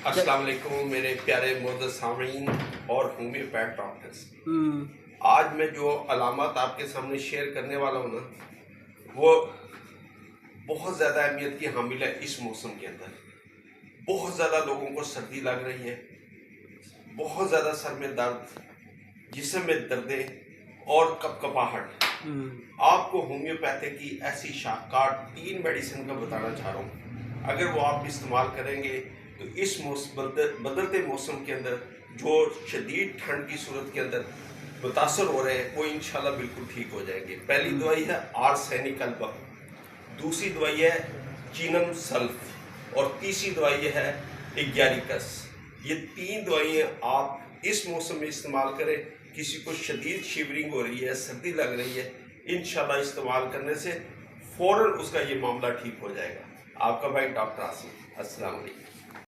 अस्सलाम वालेकुम मेरे प्यारे मोअज़्ज़ज़ सामीन और होम्योपैथ डॉक्टर्स। आज मैं जो अलामत आपके सामने शेयर करने वाला हूँ ना, वो बहुत ज़्यादा अहमियत की हामिल है। इस मौसम के अंदर बहुत ज़्यादा लोगों को सर्दी लग रही है, बहुत ज़्यादा सर में दर्द, जिस्म में दर्दें और कपकपाहट। आपको होम्योपैथी की ऐसी शाहकार 3 मेडिसिन का बताना चाह रहा हूँ। अगर वो आप इस्तेमाल करेंगे तो इस बदलते मौसम के अंदर जो शदीद ठंड की सूरत के अंदर मुतासर हो रहे हैं वो इंशाल्लाह बिल्कुल ठीक हो जाएंगे। पहली दवाई है आर्सेनिक अल्बम, दूसरी दवाई है चीनम सल्फ और तीसरी दवाई है इग्यारिकस। ये 3 दवाइयाँ आप इस मौसम में इस्तेमाल करें। किसी को शदीद शिवरिंग हो रही है, सर्दी लग रही है, इंशाल्लाह इस्तेमाल करने से फ़ौरन उसका ये मामला ठीक हो जाएगा। आपका भाई डॉक्टर आसिफ। अस्सलाम वालेकुम।